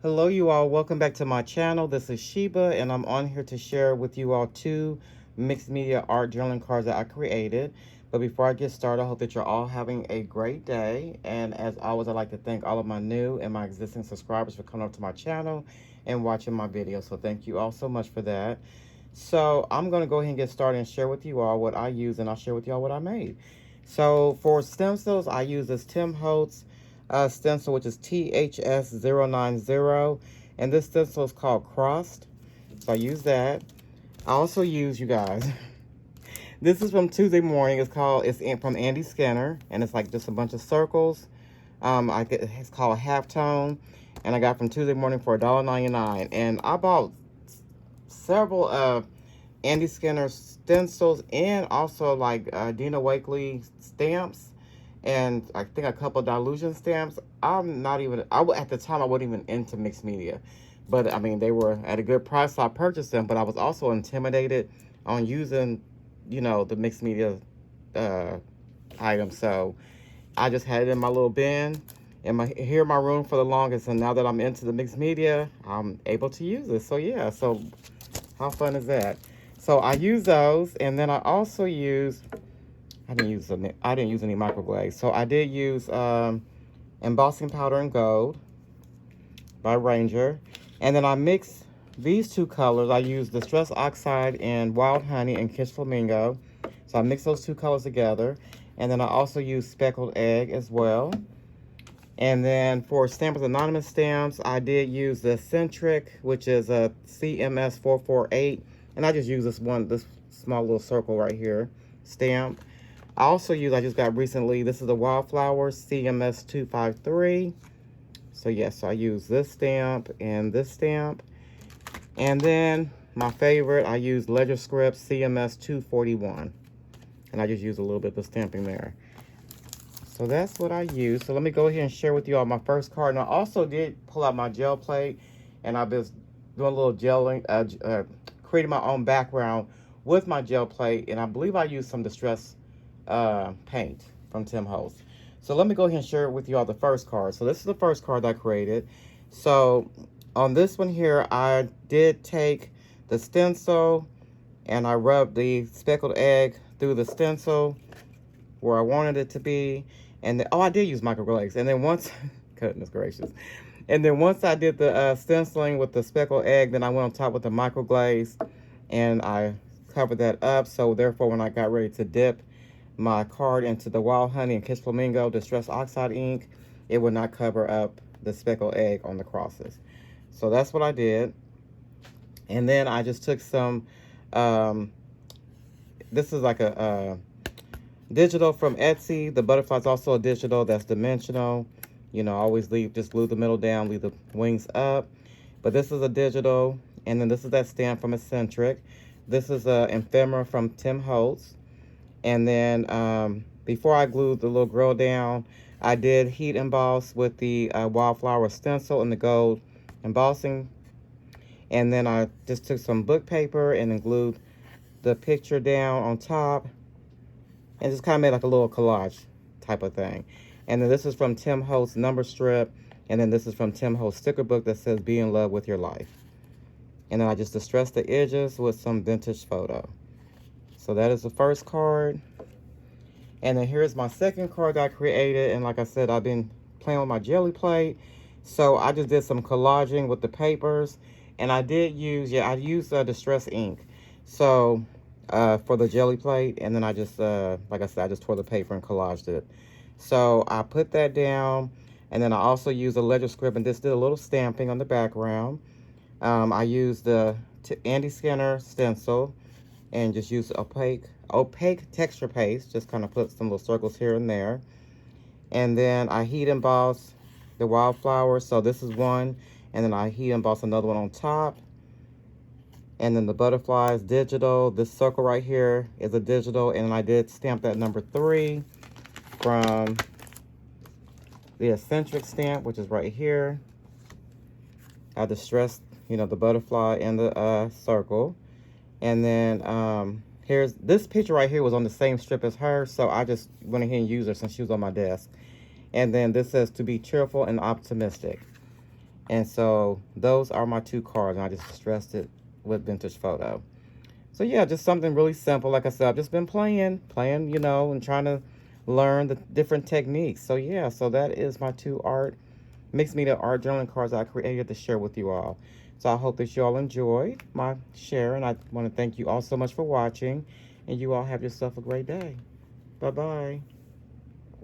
Hello you all, welcome back to my channel. This is Sheba and I'm on here to share with you all two mixed media art journaling cards that I created. But before I get started, I hope that you're all having a great day. And as always, I'd like to thank all of my new and my existing subscribers for coming up to my channel and watching my videos. So thank you all so much for that. So I'm going to go ahead and get started and share with you all what I use, and I'll share with you all what I made. So for stencils, I use this Tim Holtz stencil, which is THS090, and this stencil is called Crossed, so I use that. I also use, you guys, this is from Tuesday Morning. It's from Andy Skinner, and it's like just a bunch of circles. It's called Halftone, and I got from Tuesday Morning for $1.99, and I bought several Andy Skinner stencils and also like Dina Wakley stamps, and I think a couple of Dilution stamps. At the time I wasn't even into mixed media, but I mean they were at a good price, so I purchased them. But I was also intimidated on using, the mixed media items, so I just had it in my little bin here in my room for the longest, and now that I'm into the mixed media, I'm able to use it. So yeah, so how fun is that? So I use those, and then I also use, I didn't use any microglaze. So I did use embossing powder in gold by Ranger, and then I mixed these two colors. I used Distress Oxide and Wild Honey and Kiss Flamingo. So I mixed those two colors together, and then I also used Speckled Egg as well. And then for Stampers Anonymous stamps, I did use the Centric, which is a CMS 448. And I just use this small little circle right here, stamp. I just got recently, this is the Wildflower CMS 253. So yes, I use this stamp and this stamp. And then my favorite, I use Ledger Script CMS 241. And I just use a little bit of stamping there. So that's what I use. So let me go ahead and share with you all my first card. And I also did pull out my gel plate, and I've been doing a little gelling, creating my own background with my gel plate. And I believe I used some Distress paint from Tim Holtz. So let me go ahead and share with you all the first card. So this is the first card that I created. So on this one here, I did take the stencil and I rubbed the speckled egg through the stencil where I wanted it to be. And then, I did use microglaze. And then once, goodness gracious. And then once I did the stenciling with the speckled egg, then I went on top with the microglaze and I covered that up. So therefore, when I got ready to dip my card into the Wild Honey and Kiss Flamingo Distress Oxide ink, it would not cover up the speckled egg on the crosses. So that's what I did. And then I just took some, this is like a digital from Etsy. The butterfly's also a digital that's dimensional. Always just glue the middle down, leave the wings up. But this is a digital, and then this is that stamp from Eccentric. This is a ephemera from Tim Holtz. And then before I glued the little grill down, I did heat emboss with the Wildflower stencil and the gold embossing. And then I just took some book paper and then glued the picture down on top. And just kind of made like a little collage type of thing. And then this is from Tim Holtz number strip. And then this is from Tim Holtz sticker book that says Be in Love with Your Life. And then I just distressed the edges with some vintage photo. So that is the first card. And then here's my second card that I created. And like I said, I've been playing with my jelly plate. So I just did some collaging with the papers. And I did use, I used distress ink. So for the jelly plate, and then I just, like I said, I just tore the paper and collaged it. So I put that down, and then I also used a ledger script and just did a little stamping on the background. I used the Andy Skinner stencil and just used opaque texture paste, just kind of put some little circles here and there. And then I heat embossed the Wildflower, so this is one, and then I heat embossed another one on top. And then the butterfly is digital. This circle right here is a digital. And I did stamp that number 3 from the Eccentric stamp, which is right here. I distressed, the butterfly and the circle. And then here's this picture right here was on the same strip as her. So I just went ahead and used her since she was on my desk. And then this says to be cheerful and optimistic. And so those are my two cards, and I just stressed it with vintage photo. So yeah, just something really simple. Like I said, I've just been playing, you know, and trying to learn the different techniques. So yeah, so that is my two mixed media art journaling cards I created to share with you all. So I hope that you all enjoyed my share, and I want to thank you all so much for watching, and you all have yourself a great day. Bye-bye.